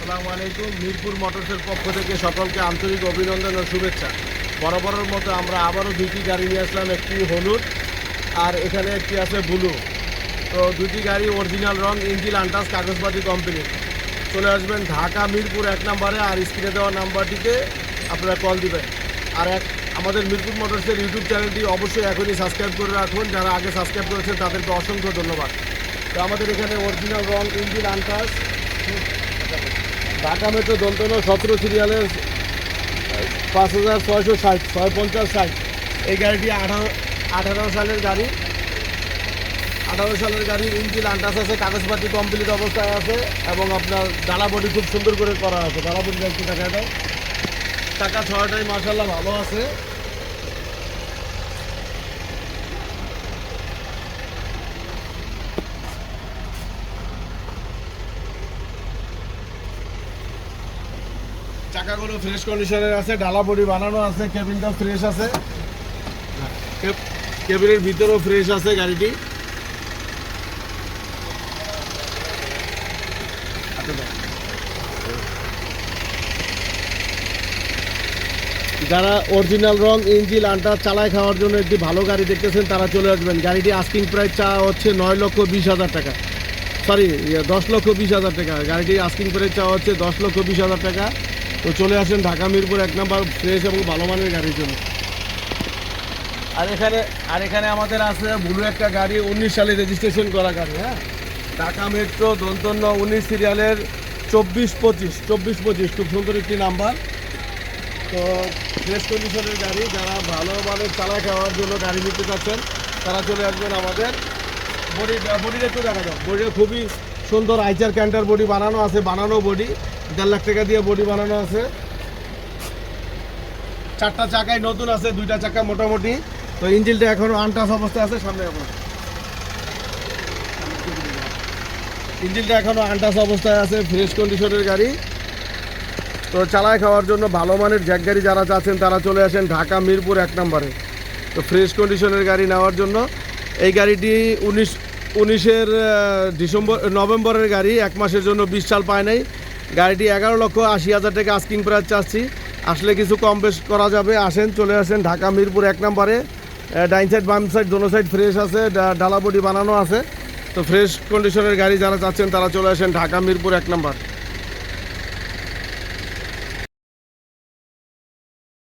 আসসালামু আলাইকুম। মিরপুর মোটরসের পক্ষ থেকে সকলকে আন্তরিক অভিনন্দন ও শুভেচ্ছা। বরাবরের মতো আমরা আবারও দুইটি গাড়ি নিয়ে আসলাম, একটি হলুদ আর এখানে একটি আছে ব্লু। তো দুটি গাড়ি অরিজিনাল রং, ইঞ্জিন আনটাচ, কাগজপাতি কমপ্লিট। চলে আসবেন ঢাকা মিরপুর 1 নম্বরে, আর স্ক্রিনে দেওয়া নাম্বারটিতে আপনারা কল দিবেন। আর আমাদের মিরপুর মোটরসের ইউটিউব চ্যানেলটি অবশ্যই এখনই সাবস্ক্রাইব করে রাখুন। যারা আগে সাবস্ক্রাইব করেছেন তাদেরকে অসংখ্য ধন্যবাদ। তো আমাদের এখানে অরিজিনাল রং, ইঞ্জিন আনটাচ, ঢাকা মেট্রো দন্তন 17 সিরিয়ালের 5660 650 এই গাড়িটি 18 সালের গাড়ি। 18 সালের গাড়ি, ইঞ্জিন আনটাচ আছে, কাগজপাতি কমপ্লিট অবস্থায় আছে এবং আপনার ডালা বডি খুব সুন্দর করে করা আছে। ডালা বডি একটু দেখা যায়, টাকা ছয়টাই মার্শাল্লাহ ভালো আছে। চাকাগুলো ফ্রেশ কন্ডিশনের আছে, ডালা বডি বানানো আছে, কেবিনটা ফ্রেশ আছে, কেবিনের ভিতরেও ফ্রেশ আছে গাড়িটি। যারা অরিজিনাল রং, ইঞ্জিন আনটাচ চালায় খাওয়ার জন্য একটি ভালো গাড়ি দেখতেছেন তারা চলে আসবেন। গাড়িটি আস্কিং প্রাইস চা হচ্ছে 9,20,000 টাকা, সরি 10,20,000 টাকা। গাড়িটি আস্কিং প্রাইস চা হচ্ছে 10,20,000 টাকা। তো চলে আসেন ঢাকা মিরপুর 1 নম্বর, ফ্রেশ এবং ভালো মানের গাড়ির জন্য। আর এখানে আমাদের আছে ব্লু একটা গাড়ি, 19 সালে রেজিস্ট্রেশন করা গাড়ি। হ্যাঁ, ঢাকা মেট্রো দন্তন্য 19 সিরিয়ালের 2425 খুব সুন্দর একটি নাম্বার। তো ফ্রেশ কন্ডিশনের গাড়ি, যারা ভালো মানের চালা খাওয়ার জন্য গাড়ি নিতে চাচ্ছেন তারা চলে আসবেন আমাদের। বডিটা একটু দেখা যাও, বডিটা খুবই সুন্দর, আইচার ক্যান্টার বডি বানানো আছে, বানানো বডি 1.5 লাখ টাকা দিয়ে বডি বানানো আছে। 4টা চাকায় নতুন আছে, 2টা চাকা মোটামুটি। তো ইঞ্জিনটা এখনও আনটাচ অবস্থায় আছে, সামনে এখন ইঞ্জিনটা এখনও আনটাচ অবস্থায় আছে, ফ্রেশ কন্ডিশনের গাড়ি। তো চালায় খাওয়ার জন্য ভালো মানের জ্যাক গাড়ি যারা চাচ্ছেন তারা চলে আসেন ঢাকা মিরপুর 1 নম্বরে। তো ফ্রেশ কন্ডিশনের গাড়ি নেওয়ার জন্য এই গাড়িটি 19 নভেম্বরের গাড়ি, 1 মাসের জন্য 20 সাল পায় নাই। গাড়িটি 11,80,000 টাকা আস্কিং প্রাইস চাচ্ছি, আসলে কিছু কম বেশ করা যাবে। আসেন, চলে আসেন ঢাকা মিরপুর 1 নম্বরে। ডাইন সাইড বাম সাইড দোনো সাইড ফ্রেশ আছে, ডালা বডি বানানো আছে। তো ফ্রেশ কন্ডিশনের গাড়ি যারা চাচ্ছেন তারা চলে আসেন ঢাকা মিরপুর 1 নম্বর।